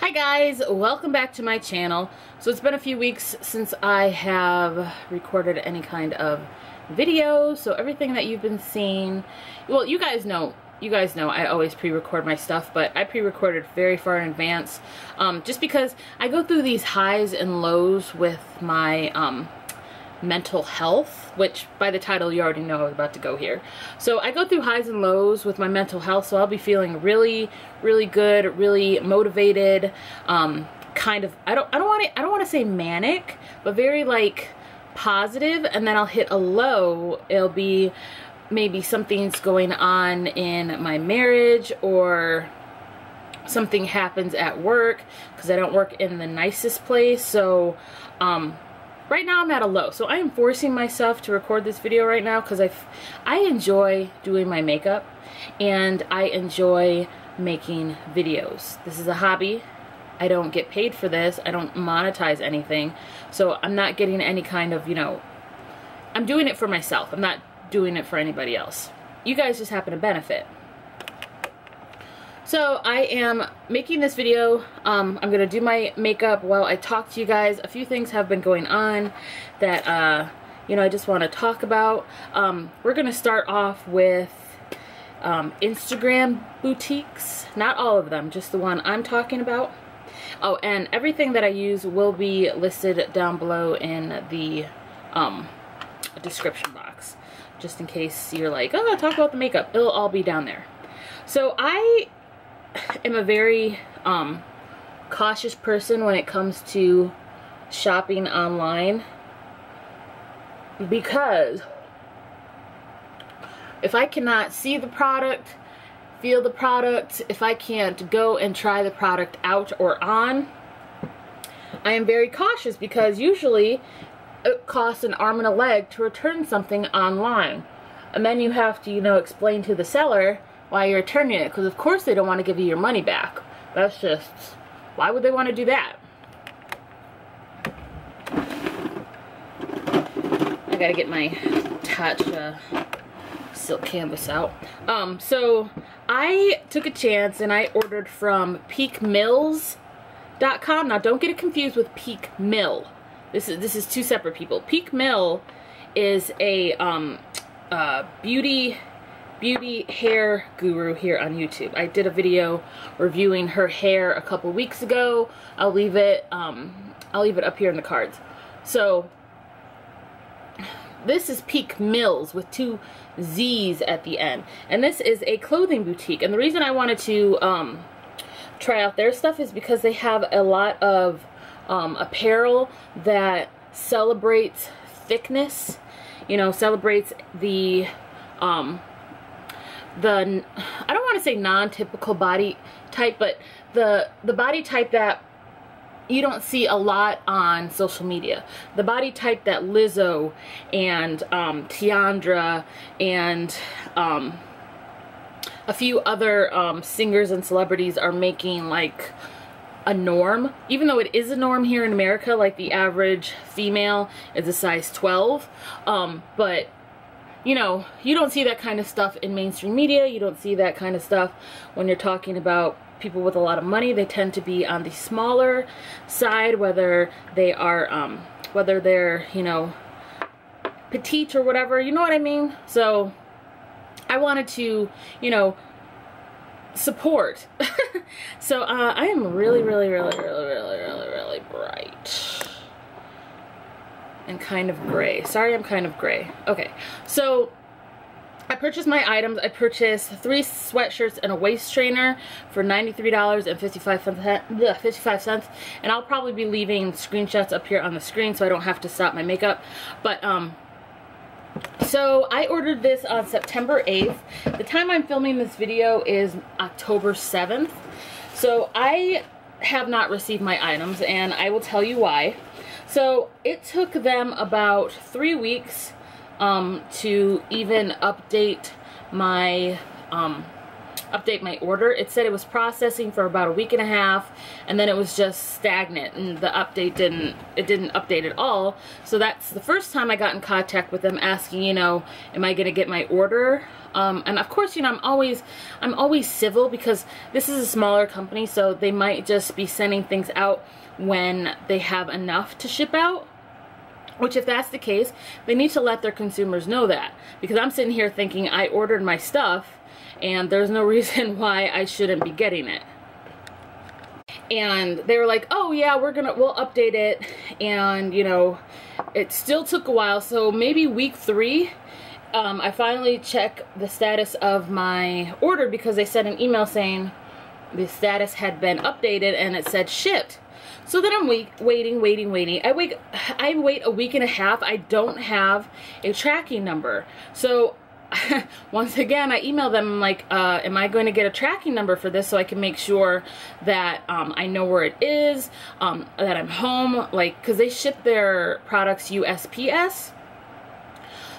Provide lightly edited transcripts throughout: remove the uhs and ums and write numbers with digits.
Hi guys, welcome back to my channel. So it's been a few weeks since I have recorded any kind of video, so everything that you've been seeing, well, you guys know I always pre-record my stuff, but I pre-recorded very far in advance, just because I go through these highs and lows with my mental health, which by the title you already know I was about to go here. So I go through highs and lows with my mental health, so I'll be feeling really good, really motivated, kind of, I don't want to say manic, but very like positive, and then I'll hit a low. It'll be maybe something's going on in my marriage, or something happens at work, because I don't work in the nicest place. So right now I'm at a low, so I am forcing myself to record this video right now because I enjoy doing my makeup and I enjoy making videos. This is a hobby. I don't get paid for this. I don't monetize anything, so I'm not getting any kind of, I'm doing it for myself. I'm not doing it for anybody else. You guys just happen to benefit. So I am making this video. I'm gonna do my makeup while I talk to you guys. A few things have been going on that I just want to talk about. We're gonna start off with Instagram boutiques. Not all of them, just the one I'm talking about. Oh, and everything that I use will be listed down below in the description box, just in case you're like, oh, talk about the makeup. It'll all be down there. So I am a very cautious person when it comes to shopping online, because if I cannot see the product, feel the product, if I can't go and try the product out or on, I am very cautious, because usually it costs an arm and a leg to return something online, and then you have to explain to the seller why you're returning it, because of course they don't want to give you your money back. That's just, why would they want to do that? I gotta get my Tatcha silk canvas out. So I took a chance and I ordered from peakmills.com. Now don't get it confused with Peak Mill. This is two separate people. Peak Mill is a beauty hair guru here on YouTube. I did a video reviewing her hair a couple weeks ago. I'll leave it up here in the cards. So this is Peak Mills with two Z's at the end, and this is a clothing boutique. And the reason I wanted to try out their stuff is because they have a lot of apparel that celebrates thickness, celebrates the I don't want to say non-typical body type, but the body type that you don't see a lot on social media. The body type that Lizzo and Tiandra and a few other singers and celebrities are making like a norm, even though it is a norm here in America. Like the average female is a size 12, but you don't see that kind of stuff in mainstream media. You don't see that kind of stuff when you're talking about people with a lot of money. They tend to be on the smaller side, whether they are, whether they're, petite or whatever, you know what I mean? So I wanted to, support. So I am really bright and kind of gray. Sorry, I'm kind of gray. Okay, so I purchased my items. I purchased 3 sweatshirts and a waist trainer for $93.55, and I'll probably be leaving screenshots up here on the screen so I don't have to stop my makeup. But so I ordered this on September 8th. The time I'm filming this video is October 7th. So I have not received my items, and I will tell you why. So it took them about 3 weeks to even update my update my order. It said it was processing for about a week and a half, and then it was just stagnant, and the update didn't update at all. So that's the first time I got in contact with them asking, you know, am I gonna get my order? And of course, you know, I'm always civil, because this is a smaller company, so they might just be sending things out when they have enough to ship out. Which, if that's the case, they need to let their consumers know that, because I'm sitting here thinking I ordered my stuff and there's no reason why I shouldn't be getting it. And they were like, oh yeah, we'll update it. And you know, it still took a while. So maybe week 3, I finally check the status of my order, because they sent an email saying the status had been updated and it said shipped. So then I'm waiting. I wait a week and a half. I don't have a tracking number. So once again, I email them. I'm like, am I going to get a tracking number for this, so I can make sure that I know where it is, that I'm home, like, because they ship their products USPS.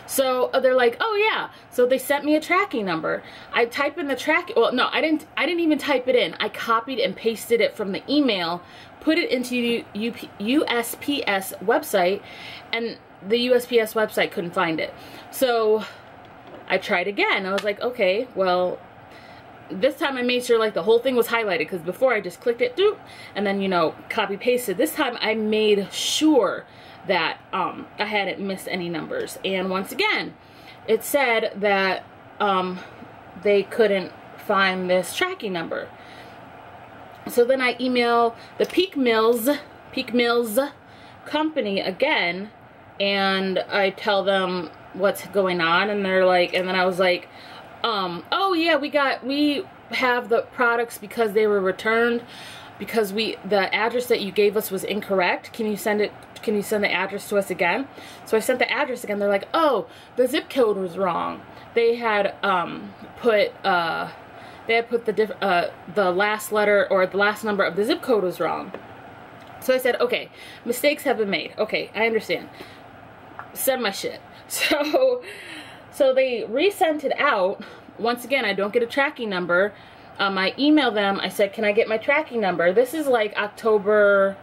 So they're like, oh yeah. So they sent me a tracking number. I type in the well, no, I didn't even type it in. I copied and pasted it from the email, put it into USPS website, and the USPS website couldn't find it. So I tried again. I was like, okay, well, this time I made sure like the whole thing was highlighted, because before I just clicked it, doop, and then, you know, copy pasted. This time I made sure that I hadn't missed any numbers. And once again, it said that they couldn't find this tracking number. So then I email the Peak Mills company again, and I tell them what's going on, and they're like, and then I was like, oh yeah, we have the products because they were returned, because the address that you gave us was incorrect. Can you send the address to us again? So I sent the address again. They're like, oh, the zip code was wrong. They had put the last letter, or the last number of the zip code was wrong. So I said, okay, mistakes have been made. Okay, I understand. Send my shit. So they resent it out. Once again, I don't get a tracking number. I emailed them. I said, can I get my tracking number? This is like October,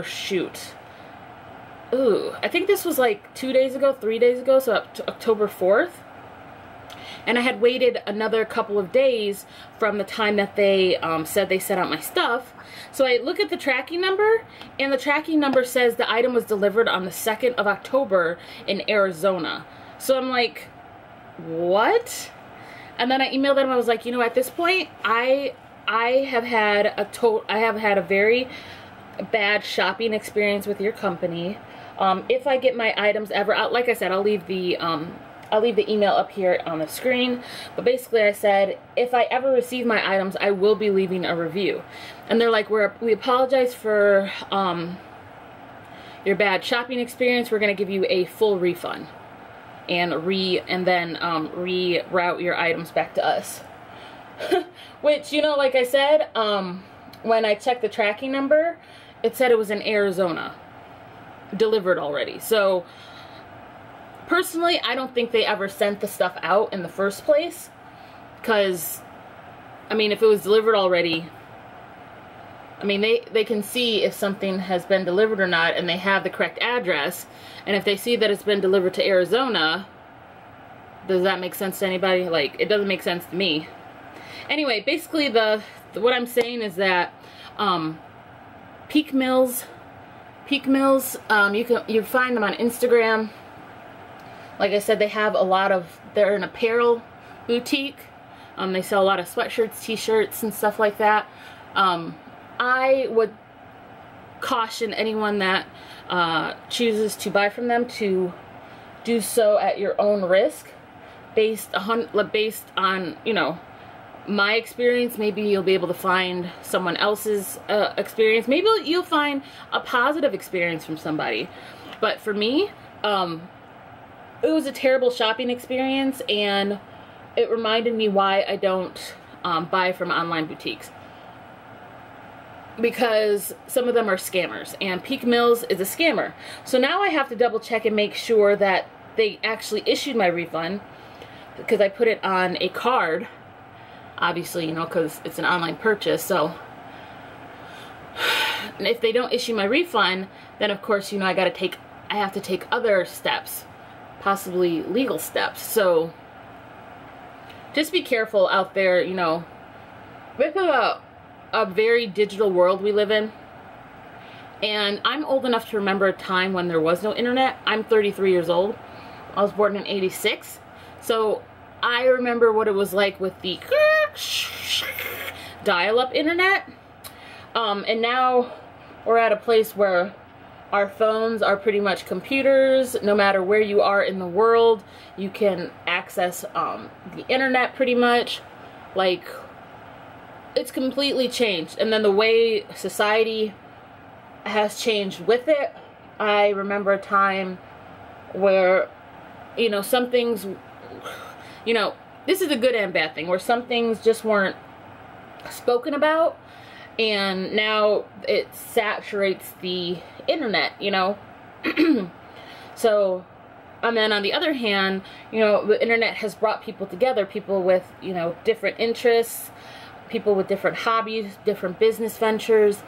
shoot. Ooh, I think this was like 2 days ago, 3 days ago, so October 4th. And I had waited another couple of days from the time that they said they sent out my stuff. So I look at the tracking number, and the tracking number says the item was delivered on the 2nd of October in Arizona. So I'm like, what? And then I emailed them. I was like, you know, at this point, I have had a very bad shopping experience with your company. If I get my items ever, like I said, I'll leave the email up here on the screen. But basically, I said, if I ever receive my items, I will be leaving a review. And they're like, we apologize for your bad shopping experience. We're gonna give you a full refund, and then reroute your items back to us. Which, you know, like I said, when I checked the tracking number, it said it was in Arizona, delivered already. So personally, I don't think they ever sent the stuff out in the first place, because I mean, if it was delivered already, I mean, they can see if something has been delivered or not, and they have the correct address. And if they see that it's been delivered to Arizona, does that make sense to anybody? Like, it doesn't make sense to me. Anyway, basically what I'm saying is that Peak Mills, you find them on Instagram. Like I said, they're an apparel boutique. They sell a lot of sweatshirts, t-shirts, and stuff like that. I would caution anyone that chooses to buy from them to do so at your own risk, based on, you know, my experience. Maybe you'll be able to find someone else's experience. Maybe you'll find a positive experience from somebody. But for me, it was a terrible shopping experience, and it reminded me why I don't buy from online boutiques. Because some of them are scammers, and Peak Mills is a scammer. So now I have to double check and make sure that they actually issued my refund. because I put it on a card, obviously, you know, because it's an online purchase. So and if they don't issue my refund, then of course, you know, I have to take other steps, possibly legal steps. So just be careful out there, you know. This is a very digital world we live in. And I'm old enough to remember a time when there was no internet. I'm 33 years old. I was born in '86. So I remember what it was like with the dial-up internet. And now we're at a place where our phones are pretty much computers. No matter where you are in the world, you can access the internet pretty much. Like, it's completely changed. And then the way society has changed with it. I remember a time where, you know, some things, you know, this is a good and bad thing, where some things just weren't spoken about, and now it saturates the internet, you know. So, and then on the other hand, you know, the internet has brought people together, people with, you know, different interests, people with different hobbies, different business ventures,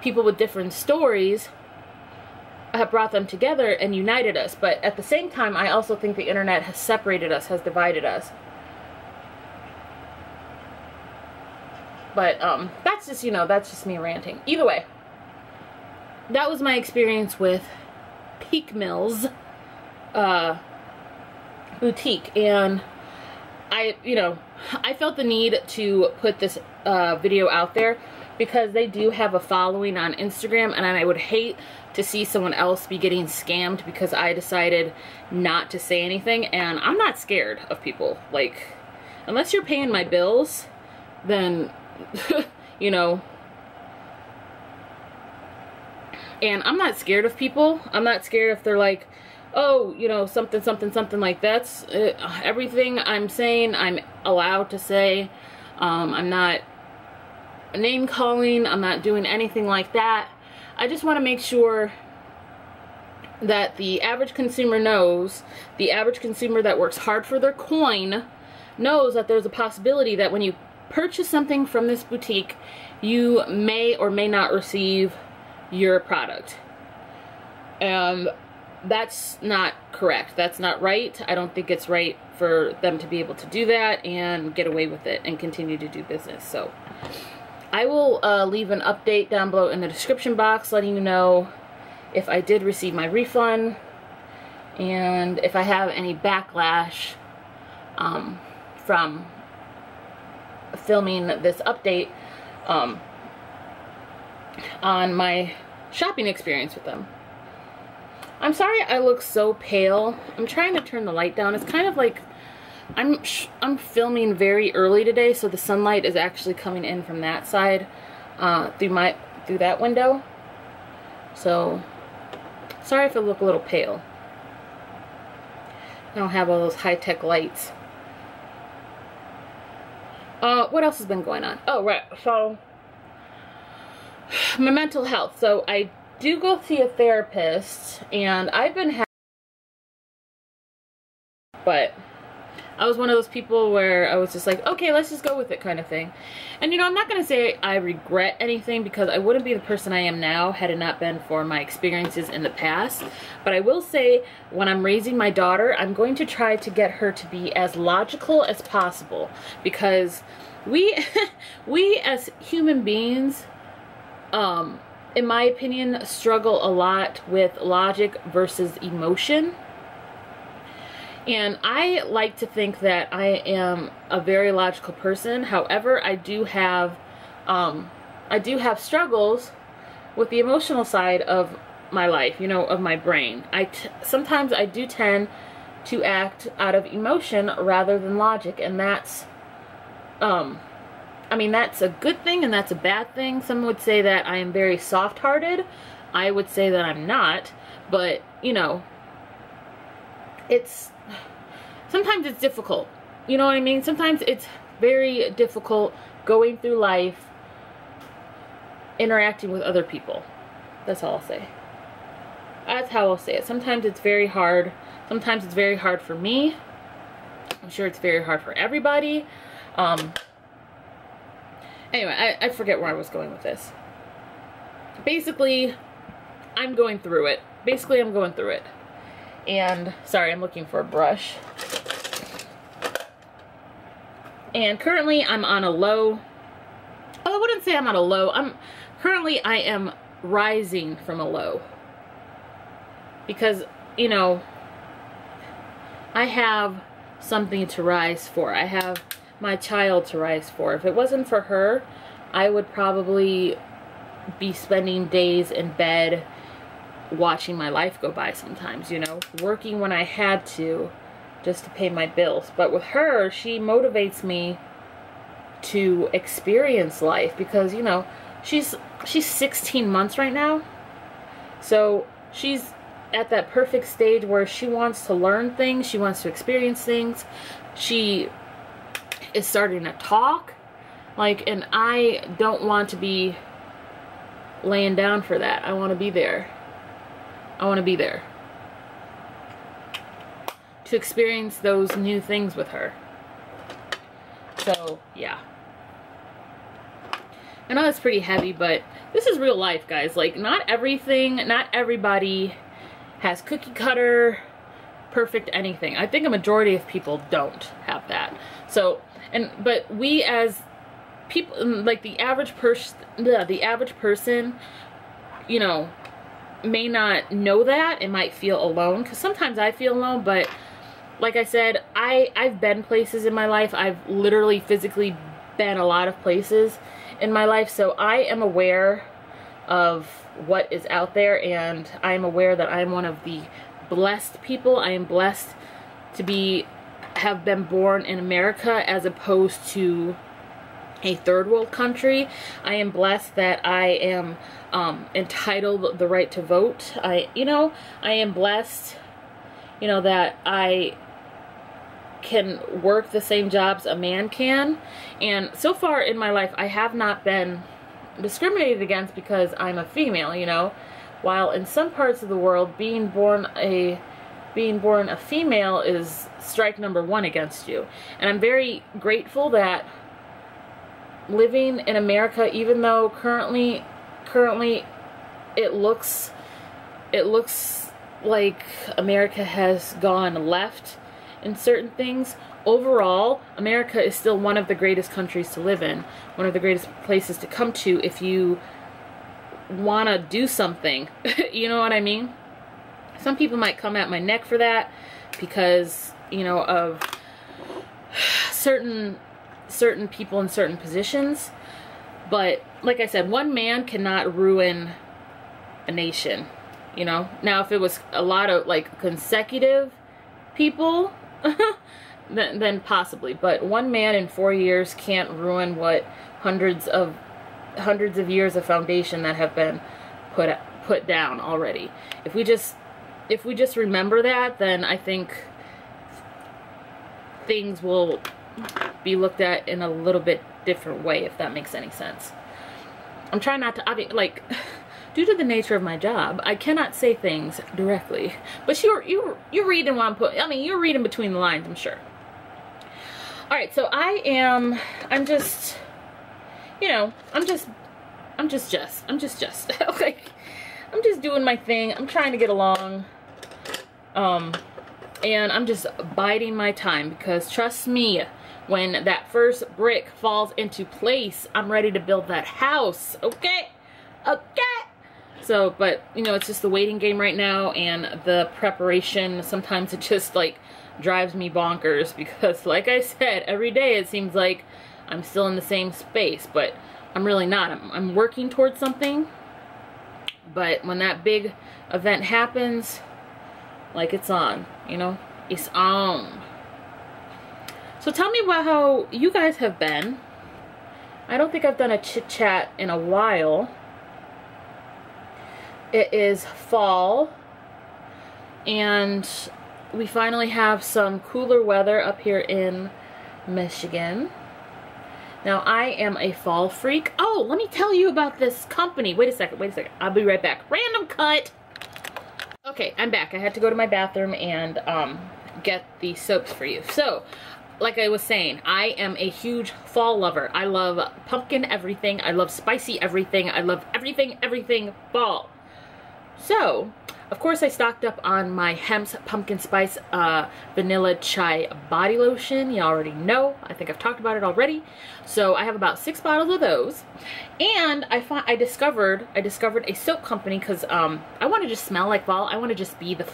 people with different stories, have brought them together and united us. But at the same time, I also think the internet has separated us, has divided us. But that's just, you know, that's just me ranting. Either way, that was my experience with Peak Mills boutique, and I felt the need to put this video out there because they do have a following on Instagram, and I would hate to see someone else be getting scammed because I decided not to say anything. And I'm not scared of people. Like, unless you're paying my bills, then you know. And I'm not scared of people. I'm not scared if they're like, oh, you know, something like that. Everything I'm saying, I'm allowed to say. I'm not name calling. I'm not doing anything like that. I just want to make sure that the average consumer knows, the average consumer that works hard for their coin knows that there's a possibility that when you purchase something from this boutique, you may or may not receive your product. And that's not correct. That's not right. I don't think it's right for them to be able to do that and get away with it and continue to do business. So I will leave an update down below in the description box letting you know if I did receive my refund and if I have any backlash from filming this update on my shopping experience with them. I'm sorry I look so pale. I'm trying to turn the light down. It's kind of like I'm filming very early today, so the sunlight is actually coming in from that side through that window. So sorry if I look a little pale. I don't have all those high-tech lights. What else has been going on? Oh, right. So my mental health. So I do go see a therapist, and I've been but I was one of those people where I was just like, okay, let's just go with it kind of thing. And you know, I'm not going to say I regret anything because I wouldn't be the person I am now had it not been for my experiences in the past. But I will say, when I'm raising my daughter, I'm going to try to get her to be as logical as possible, because we as human beings, in my opinion, struggle a lot with logic versus emotion. And I like to think that I am a very logical person. However, I do have struggles with the emotional side of my life, you know, of my brain. Sometimes I do tend to act out of emotion rather than logic, and that's I mean, that's a good thing and that's a bad thing. Some would say that I am very soft-hearted. I would say that I'm not, but you know, sometimes it's difficult. You know what I mean? Sometimes it's very difficult going through life, interacting with other people. That's all I'll say. That's how I'll say it. Sometimes it's very hard. Sometimes it's very hard for me. I'm sure it's very hard for everybody. Anyway, I forget where I was going with this. Basically, I'm going through it. And, sorry, I'm looking for a brush. And currently, I'm on a low. Oh, I wouldn't say I'm on a low. Currently, I am rising from a low. Because, you know, I have something to rise for. I have my child to rise for. If it wasn't for her, I would probably be spending days in bed watching my life go by sometimes, you know, working when I had to just to pay my bills. But with her, she motivates me to experience life because, you know, she's 16 months right now. So she's at that perfect stage where she wants to learn things, she wants to experience things. She is starting to talk, like, and I don't want to be laying down for that. I want to be there. I want to be there to experience those new things with her. So, yeah. I know that's pretty heavy, but this is real life, guys. Like, not everybody has cookie cutter, perfect anything. I think a majority of people don't have that. So, but we as people, like the average person, you know, may not know that and might feel alone, because sometimes I feel alone. But like I said, I've been places in my life. I've literally physically been a lot of places in my life, so I am aware of what is out there, and I am aware that I am one of the blessed people. I am blessed to have been born in America as opposed to a third world country. I am blessed that I am entitled the right to vote. I am blessed, you know, that I can work the same jobs a man can. And so far in my life, I have not been discriminated against because I'm a female, you know. While in some parts of the world, being born a female is strike number one against you. And I'm very grateful that living in America, even though currently it looks like America has gone left in certain things, overall America is still one of the greatest countries to live in, one of the greatest places to come to if you want to do something. You know what I mean? Some people might come at my neck for that because, you know, of certain people in certain positions. But like I said, one man cannot ruin a nation, you know. Now if it was a lot of like consecutive people, then possibly, but one man in 4 years can't ruin what hundreds of years of foundation that have been put down already. If we just remember that, then I think things will be looked at in a little bit different way, if that makes any sense. I'm trying not to, like, due to the nature of my job, I cannot say things directly. But you're reading what I'm putting. I mean, you're reading between the lines, I'm sure. All right, so I'm just, you know, I'm just like, I'm just doing my thing. I'm trying to get along. And I'm just biding my time, because trust me, when that first brick falls into place, I'm ready to build that house. Okay? So, but, you know, it's just the waiting game right now, and the preparation, sometimes it just, like, drives me bonkers, because, like I said, every day it seems like I'm still in the same space, but I'm really not. I'm working towards something, but when that big event happens, like, it's on, you know? It's on. So tell me about how you guys have been. I don't think I've done a chit chat in a while. It is fall, and we finally have some cooler weather up here in Michigan. Now, I am a fall freak. Oh, let me tell you about this company. Wait a second. I'll be right back. Random cut. Okay, I'm back. I had to go to my bathroom and get the soaps for you. So, like I was saying, I am a huge fall lover. I love pumpkin everything. I love spicy everything. I love everything fall. So, of course, I stocked up on my Hemp's Pumpkin Spice Vanilla Chai Body Lotion. You already know. I think I've talked about it already. So I have about 6 bottles of those. And I discovered a soap company because I want to just smell like fall. I want to just be the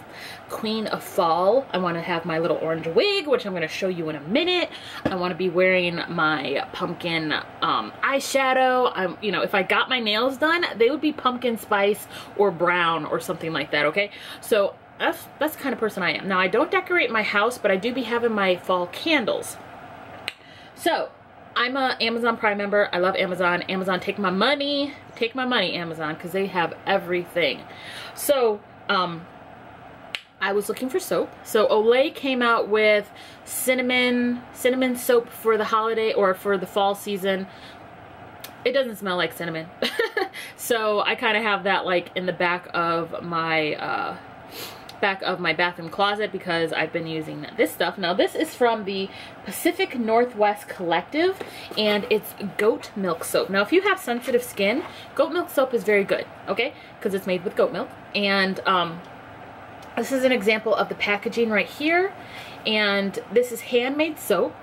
queen of fall. I want to have my little orange wig, which I'm going to show you in a minute. I want to be wearing my pumpkin eyeshadow. You know, if I got my nails done, they would be pumpkin spice or brown or something like that, okay? So that's the kind of person I am. Now, I don't decorate my house, but I do be having my fall candles. So I'm a Amazon Prime member. I love Amazon. Amazon, take my money, Amazon, because they have everything. So I was looking for soap. So Olay came out with cinnamon soap for the holiday or for the fall season. It doesn't smell like cinnamon. So I kind of have that like in the back of my bathroom closet because I've been using this stuff. Now this is from the Pacific Northwest Collective and it's goat milk soap. Now if you have sensitive skin, goat milk soap is very good, okay? Because it's made with goat milk. And this is an example of the packaging right here. And this is handmade soap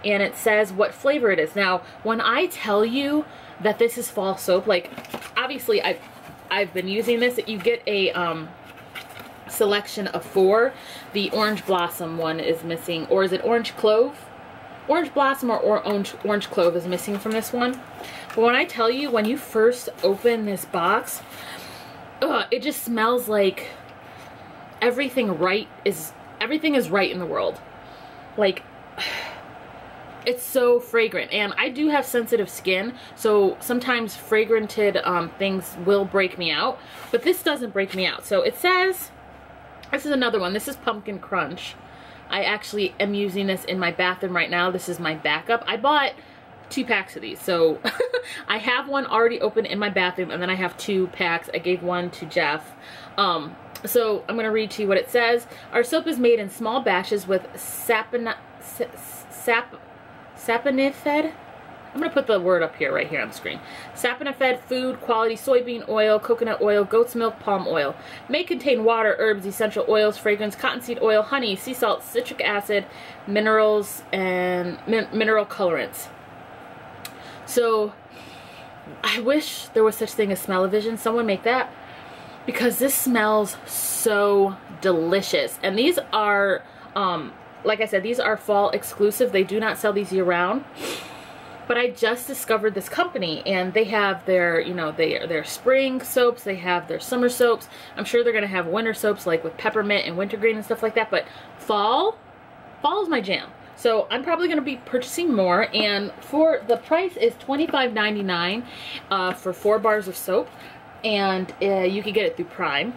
and it says what flavor it is. Now when I tell you that this is fall soap, like obviously I've been using this. You get a selection of 4. The orange blossom one is missing, or is it orange clove? Orange blossom or orange clove is missing from this one. But when I tell you, when you first open this box, it just smells like everything is right in the world. Like, it's so fragrant, and I do have sensitive skin, so sometimes fragranted things will break me out, but this doesn't break me out. So it says, this is another one. This is Pumpkin Crunch. I actually am using this in my bathroom right now. This is my backup. I bought 2 packs of these, so I have one already open in my bathroom, and then I have 2 packs. I gave one to Jeff. So I'm going to read to you what it says. Our soap is made in small batches with saponifed. I'm going to put the word up here, right here on the screen. Saponifed food quality soybean oil, coconut oil, goat's milk, palm oil. May contain water, herbs, essential oils, fragrance, cottonseed oil, honey, sea salt, citric acid, minerals, and mineral colorants. So I wish there was such thing as smell-o-vision. Someone make that, because this smells so delicious. And these are, like I said, these are fall exclusive. They do not sell these year round. But I just discovered this company, and they have their, you know, their spring soaps, they have their summer soaps. I'm sure they're going to have winter soaps like with peppermint and wintergreen and stuff like that, but fall is my jam. So I'm probably going to be purchasing more, and for the price is $25.99 for 4 bars of soap, and you can get it through Prime.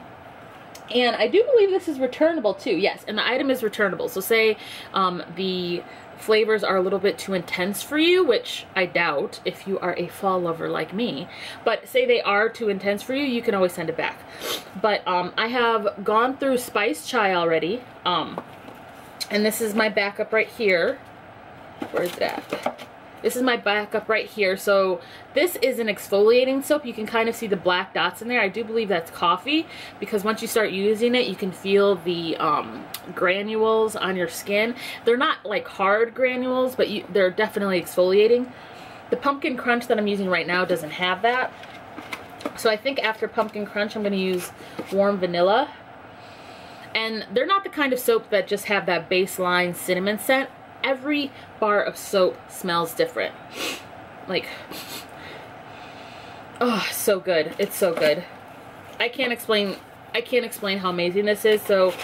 And I do believe this is returnable too. Yes, and the item is returnable. So say the flavors are a little bit too intense for you, which I doubt if you are a fall lover like me, but say they are too intense for you, you can always send it back. But I have gone through Spice Chai already, and this is my backup right here. Where is it at? This is my backup right here. So this is an exfoliating soap. You can kind of see the black dots in there. I do believe that's coffee, because once you start using it, you can feel the granules on your skin. They're not like hard granules, but they're definitely exfoliating. The Pumpkin Crunch that I'm using right now doesn't have that. So I think after Pumpkin Crunch, I'm going to use Warm Vanilla. And they're not the kind of soap that just have that baseline cinnamon scent. Every bar of soap smells different. Like, oh, so good. It's so good. I can't explain how amazing this is. So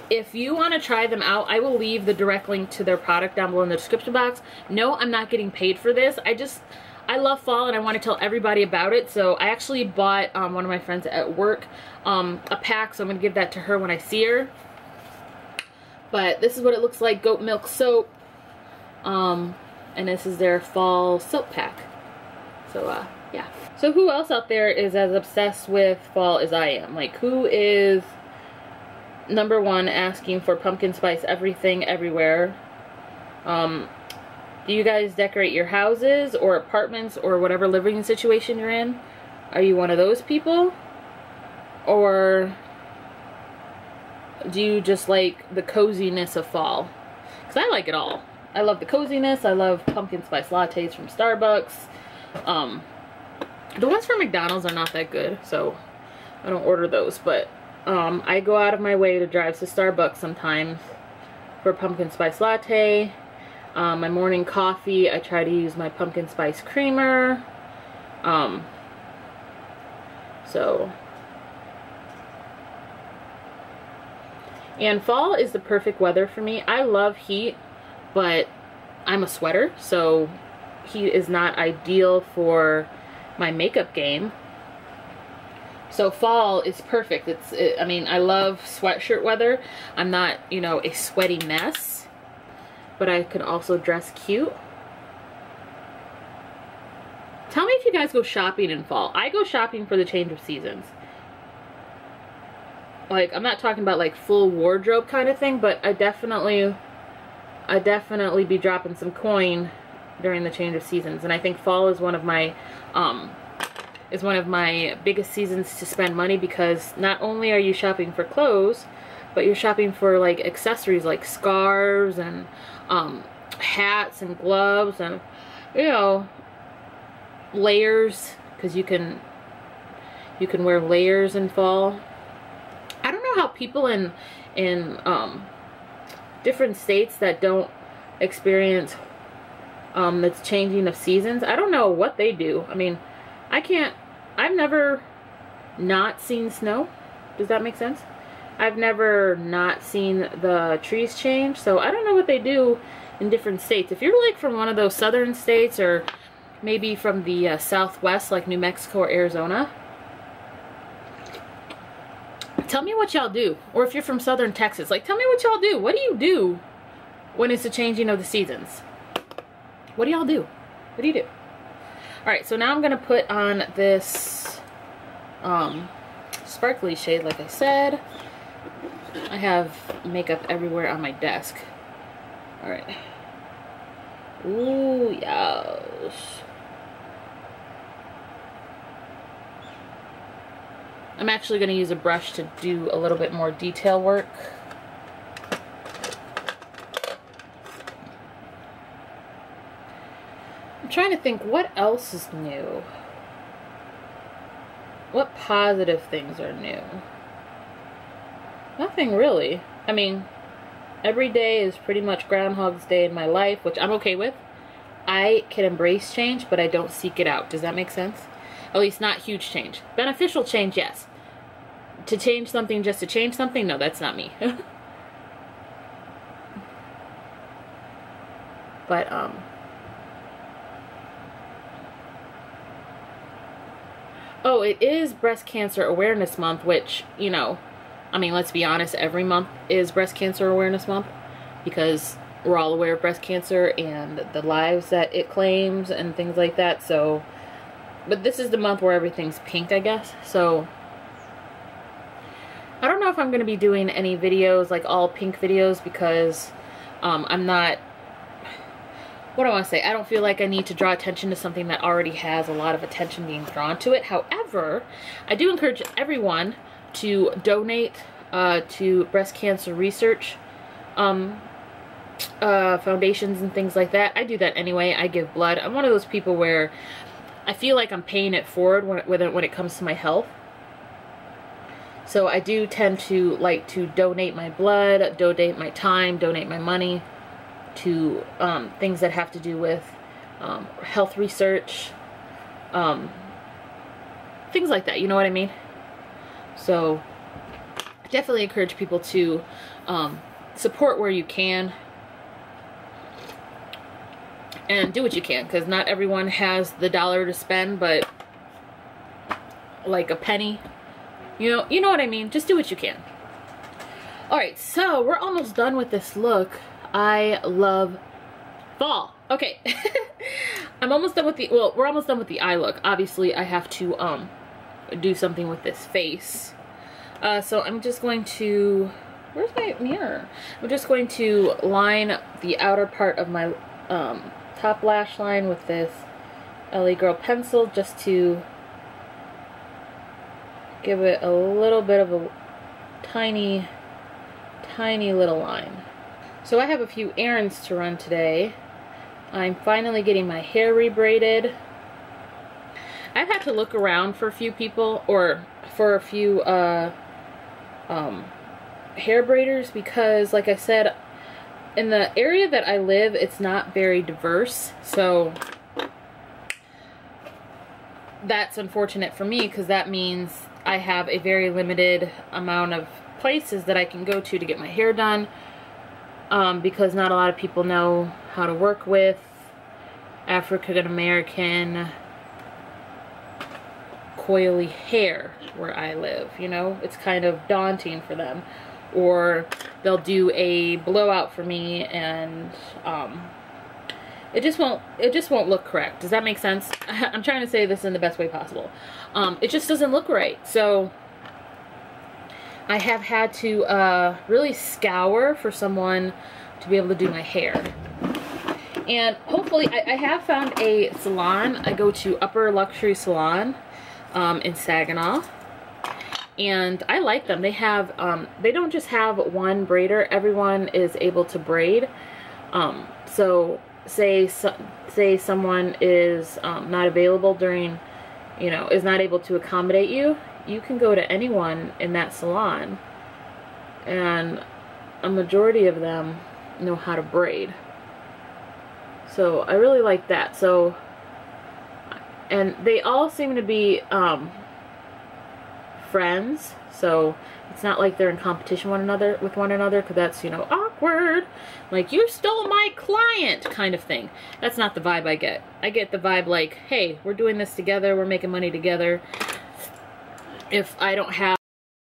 if you want to try them out, I will leave the direct link to their product down below in the description box. No, I'm not getting paid for this. I love fall and I want to tell everybody about it. So I actually bought one of my friends at work a pack, so I'm going to give that to her when I see her. But this is what it looks like, goat milk soap. And this is their fall soap pack. So, yeah. So who else out there is as obsessed with fall as I am? Like, who is #1 asking for pumpkin spice everything everywhere? Do you guys decorate your houses or apartments or whatever living situation you're in? Are you one of those people? Or do you just like the coziness of fall? Because I like it all. I love the coziness. I love pumpkin spice lattes from Starbucks. The ones from McDonald's are not that good, so I don't order those. But I go out of my way to drive to Starbucks sometimes for a pumpkin spice latte. My morning coffee, I try to use my pumpkin spice creamer. And fall is the perfect weather for me. I love heat, but I'm a sweater, so heat is not ideal for my makeup game. So fall is perfect. I mean, I love sweatshirt weather. I'm not, you know, a sweaty mess, but I can also dress cute. Tell me if you guys go shopping in fall. I go shopping for the change of seasons. Like, I'm not talking about like full wardrobe kind of thing, but I definitely be dropping some coin during the change of seasons. And I think fall is one of my biggest seasons to spend money, because not only are you shopping for clothes, but you're shopping for like accessories like scarves and hats and gloves and, you know, layers, because you can wear layers in fall. I don't know how people in different states that don't experience that's changing of seasons, I don't know what they do. I mean, I've never not seen snow. Does that make sense? I've never not seen the trees change, so I don't know what they do in different states. If you're like from one of those southern states, or maybe from the southwest like New Mexico or Arizona, tell me what y'all do. Or if you're from southern Texas, like, tell me what y'all do. What do you do when it's the changing of the seasons? What do y'all do? What do you do? Alright, so now I'm going to put on this sparkly shade, like I said. I have makeup everywhere on my desk. Alright. Ooh, yes. I'm actually going to use a brush to do a little bit more detail work. I'm trying to think what else is new. What positive things are new? Nothing really. I mean, every day is pretty much Groundhog's Day in my life, which I'm okay with. I can embrace change, but I don't seek it out. Does that make sense? At least not huge change. Beneficial change, yes. To change something just to change something, no, that's not me. But, oh, it is Breast Cancer Awareness Month, which, you know, I mean, let's be honest, every month is Breast Cancer Awareness Month, because we're all aware of breast cancer and the lives that it claims and things like that. So, but this is the month where everything's pink, I guess. So, I don't know if I'm going to be doing any videos, like all pink videos, because I'm not, what do I want to say? I don't feel like I need to draw attention to something that already has a lot of attention being drawn to it. However, I do encourage everyone to donate to breast cancer research foundations and things like that. I do that anyway. I give blood. I'm one of those people where I feel like I'm paying it forward when it comes to my health. So I do tend to like to donate my blood, donate my time, donate my money to things that have to do with health research, things like that, you know what I mean? So I definitely encourage people to support where you can and do what you can, because not everyone has the dollar to spend, but like a penny, you know what I mean? Just do what you can. Alright, so we're almost done with this look. I love fall. Okay. I'm almost done with the, well, we're almost done with the eye look. Obviously, I have to do something with this face. So I'm just going to, where's my mirror? I'm just going to line the outer part of my top lash line with this LA Girl pencil just to give it a little bit of a tiny little line. So I have a few errands to run today. I'm finally getting my hair rebraided. I've had to look around for a few people, or for a few hair braiders, because like I said, in the area that I live, it's not very diverse, so that's unfortunate for me, because that means I have a very limited amount of places that I can go to get my hair done, because not a lot of people know how to work with African American coily hair where I live. You know, it's kind of daunting for them, or they'll do a blowout for me and it just won't look correct. Does that make sense? I'm trying to say this in the best way possible. It just doesn't look right. So I have had to really scour for someone to be able to do my hair. And hopefully, I have found a salon. I go to Upper Luxury Salon in Saginaw. And I like them. They have, they don't just have one braider. Everyone is able to braid. So say someone is not available during, you know, is not able to accommodate you, you can go to anyone in that salon, and a majority of them know how to braid. So I really like that. So, and they all seem to be friends, so it's not like they're in competition with one another, because that's, you know, awkward, like, you stole my client kind of thing. That's not the vibe I get. I get the vibe like, hey, we're doing this together, we're making money together. If I don't have...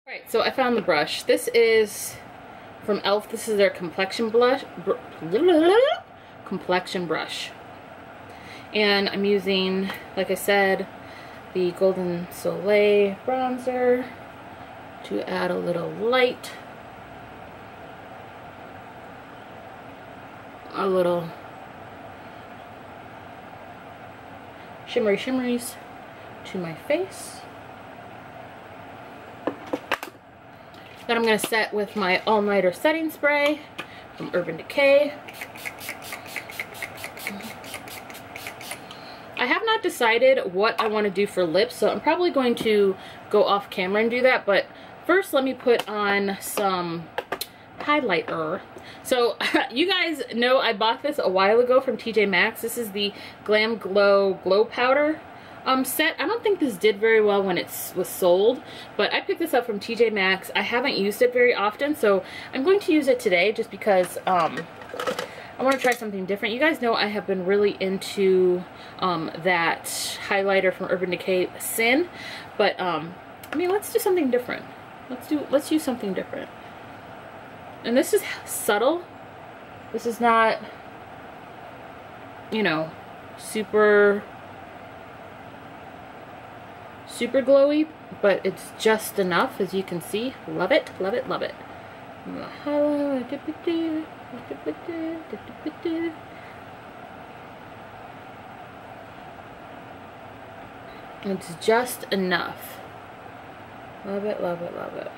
Alright, so I found the brush. This is from e.l.f. This is their complexion brush. And I'm using, like I said, the Golden Soleil bronzer to add a little light. A little shimmeries to my face. Then I'm going to set with my all-nighter setting spray from Urban Decay. I have not decided what I want to do for lips, so I'm probably going to go off camera and do that, but first let me put on some highlighter. So you guys know I bought this a while ago from TJ Maxx. This is the Glam Glow Glow Powder set. I don't think this did very well when it was sold, but I picked this up from TJ Maxx. I haven't used it very often, so I'm going to use it today just because I want to try something different. You guys know I have been really into that highlighter from Urban Decay Sin, but I mean, let's do something different. Let's use something different. And this is subtle. This is not, you know, super glowy, but it's just enough, as you can see. Love it, love it, love it. It's just enough. Love it, love it, love it.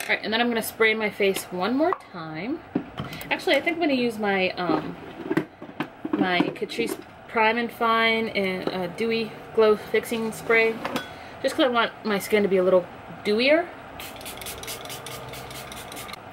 Alright, and then I'm going to spray my face one more time. Actually, I think I'm going to use my my Catrice Prime and Fine and Dewy Glow Fixing Spray, just because I want my skin to be a little dewier.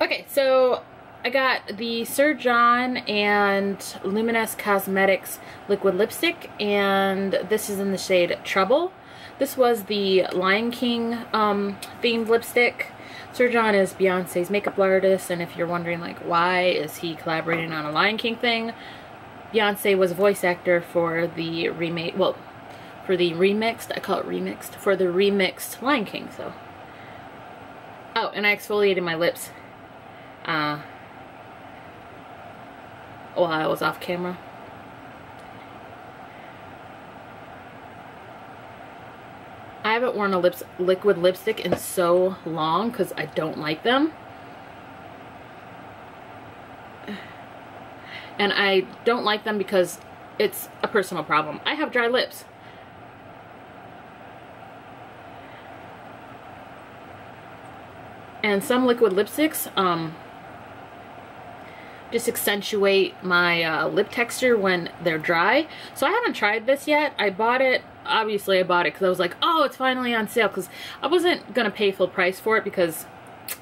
Okay, so I got the Sir John and Luminous Cosmetics liquid lipstick, and this is in the shade Trouble. This was the Lion King themed lipstick. Sir John is Beyonce's makeup artist, and if you're wondering like why is he collaborating on a Lion King thing, Beyonce was a voice actor for the remake, well, for the remixed, I call it remixed, for the remixed Lion King, so. Oh, and I exfoliated my lips while I was off camera. I haven't worn a liquid lipstick in so long because I don't like them. and I don't like them because it's a personal problem. I have dry lips. And some liquid lipsticks just accentuate my lip texture when they're dry. So I haven't tried this yet. I bought it, obviously I bought it because I was like, oh, it's finally on sale, because I wasn't gonna pay full price for it because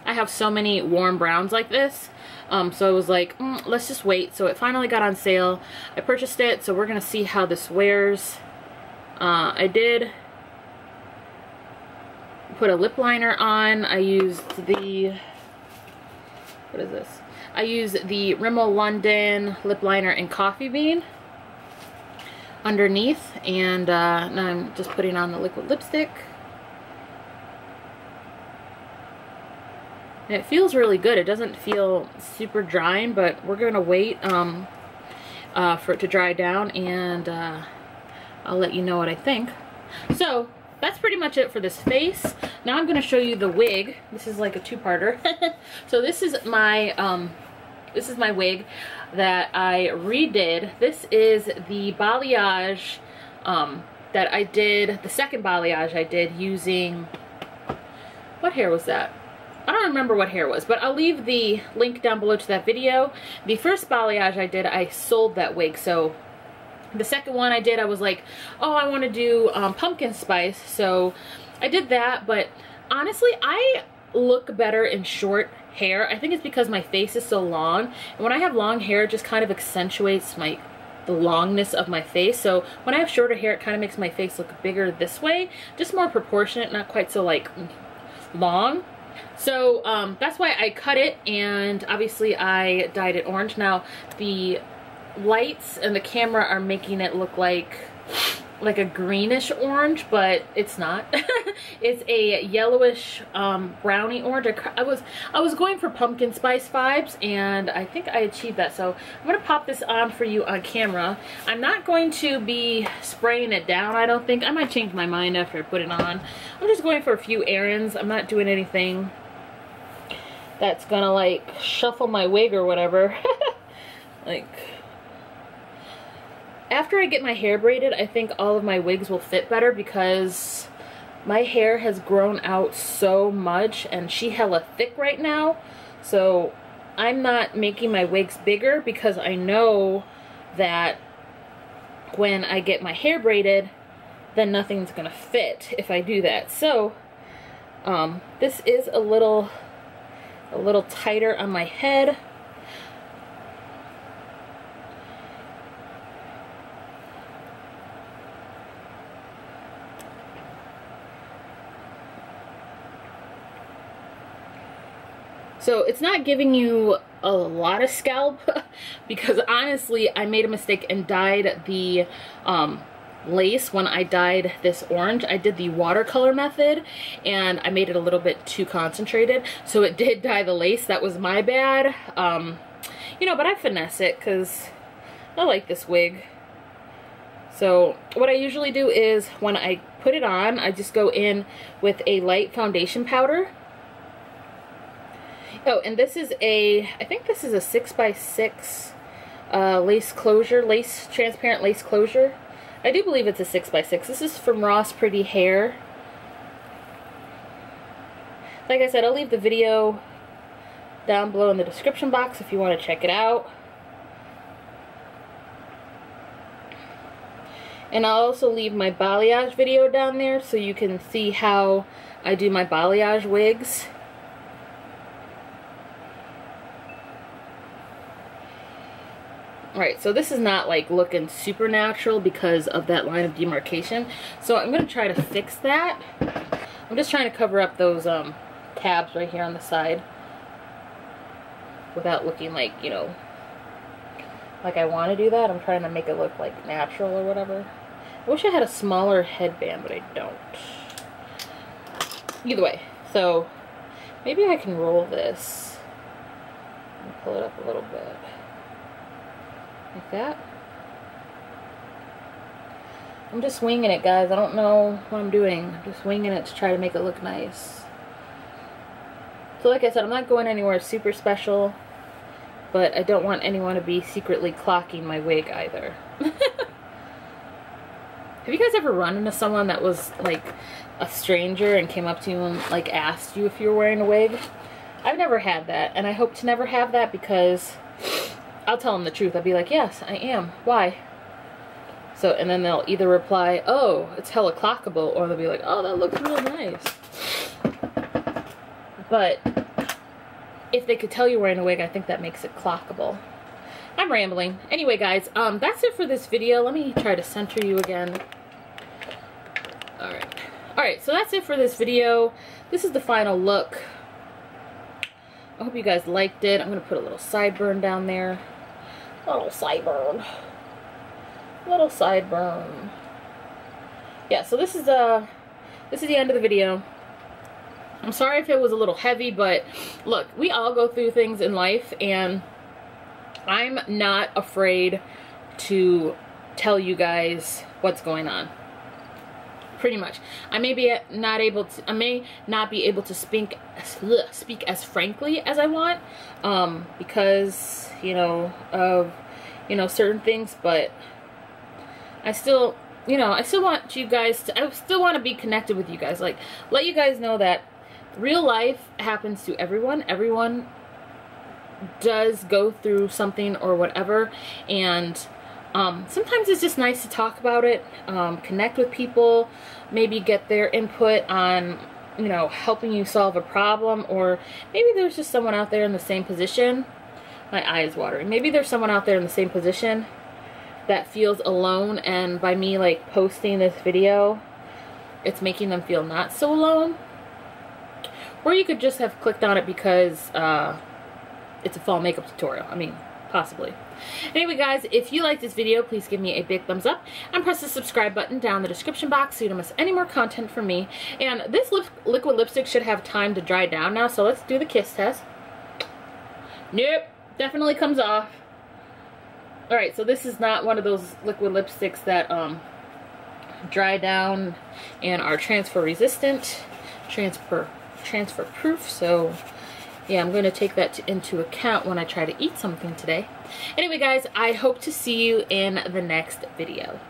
I have so many warm browns like this. So I was like, let's just wait. So it finally got on sale. I purchased it, so we're gonna see how this wears. I did put a lip liner on. I used the, what is this? I used the Rimmel London lip liner in Coffee Bean underneath, and now I'm just putting on the liquid lipstick. And it feels really good. It doesn't feel super drying, but we're gonna wait for it to dry down, and I'll let you know what I think. So that's pretty much it for this face. Now I'm going to show you the wig. This is like a two-parter. So this is my wig that I redid. This is the balayage that I did, the second balayage I did using, what hair was that? I don't remember what hair it was, but I'll leave the link down below to that video. The first balayage I did, I sold that wig, so the second one I did, I was like, oh, I want to do pumpkin spice, so I did that. But honestly, I look better in short hair. I think it's because my face is so long, and when I have long hair, it just kind of accentuates the longness of my face. So when I have shorter hair, it kind of makes my face look bigger this way, just more proportionate, not quite so like long. So that's why I cut it, and obviously I dyed it orange. Now the lights and the camera are making it look like a greenish orange, but it's not. It's a yellowish brownie orange. I was going for pumpkin spice vibes, and I think I achieved that. So I'm gonna pop this on for you on camera. I'm not going to be spraying it down, I don't think. I might change my mind after I put it on. I'm just going for a few errands. I'm not doing anything that's gonna like shuffle my wig or whatever. Like, after I get my hair braided, I think all of my wigs will fit better, because my hair has grown out so much and she hella thick right now. So I'm not making my wigs bigger, because I know that when I get my hair braided, then nothing's gonna fit if I do that. So this is a little tighter on my head. So it's not giving you a lot of scalp, because honestly I made a mistake and dyed the lace when I dyed this orange. I did the watercolor method and I made it a little bit too concentrated, so it did dye the lace. That was my bad. You know, but I finesse it because I like this wig. So what I usually do is when I put it on, I just go in with a light foundation powder. Oh, and this is I think this is a 6x6 lace closure, transparent lace closure. I do believe it's a 6x6. This is from Ross Pretty Hair. Like I said, I'll leave the video down below in the description box if you want to check it out. And I'll also leave my balayage video down there so you can see how I do my balayage wigs. Alright, so this is not like looking super natural because of that line of demarcation. So I'm going to try to fix that. I'm just trying to cover up those tabs right here on the side without looking like, you know, like I want to do that. I'm trying to make it look like natural or whatever. I wish I had a smaller headband, but I don't. Either way, so maybe I can roll this and pull it up a little bit. Like that. I'm just winging it, guys. I don't know what I'm doing. I'm just winging it to try to make it look nice. So like I said, I'm not going anywhere super special. but I don't want anyone to be secretly clocking my wig either. Have you guys ever run into someone that was like a stranger and came up to you and like asked you if you were wearing a wig? I've never had that, and I hope to never have that, because I'll tell them the truth. I'll be like, yes, I am. Why? So, and then they'll either reply, oh, it's hella clockable, or they'll be like, oh, that looks real nice. But if they could tell you're wearing a wig, I think that makes it clockable. I'm rambling. Anyway, guys, that's it for this video. Let me try to center you again. Alright, so that's it for this video. This is the final look. I hope you guys liked it. I'm going to put a little sideburn down there. Little sideburn. Little sideburn. Yeah, so this is the end of the video. I'm sorry if it was a little heavy, but look, we all go through things in life, and I'm not afraid to tell you guys what's going on. Pretty much. I may not be able to speak as frankly as I want, because, you know, of, you know, certain things, but I still, you know, I still want you guys to, I still want to be connected with you guys. Like, let you guys know that real life happens to everyone. Everyone does go through something or whatever, and sometimes it's just nice to talk about it, connect with people, maybe get their input on, you know, helping you solve a problem, or maybe there's just someone out there in the same position. My eye is watering. Maybe there's someone out there in the same position that feels alone, and by me like posting this video, it's making them feel not so alone. Or you could just have clicked on it because it's a fall makeup tutorial. I mean, possibly. Anyway, guys, if you like this video, please give me a big thumbs up and press the subscribe button down in the description box so you don't miss any more content from me. And this liquid lipstick should have time to dry down now, so let's do the kiss test. Nope, definitely comes off. Alright, so this is not one of those liquid lipsticks that dry down and are transfer resistant, transfer proof, so yeah, I'm going to take that into account when I try to eat something today. Anyway, guys, I hope to see you in the next video.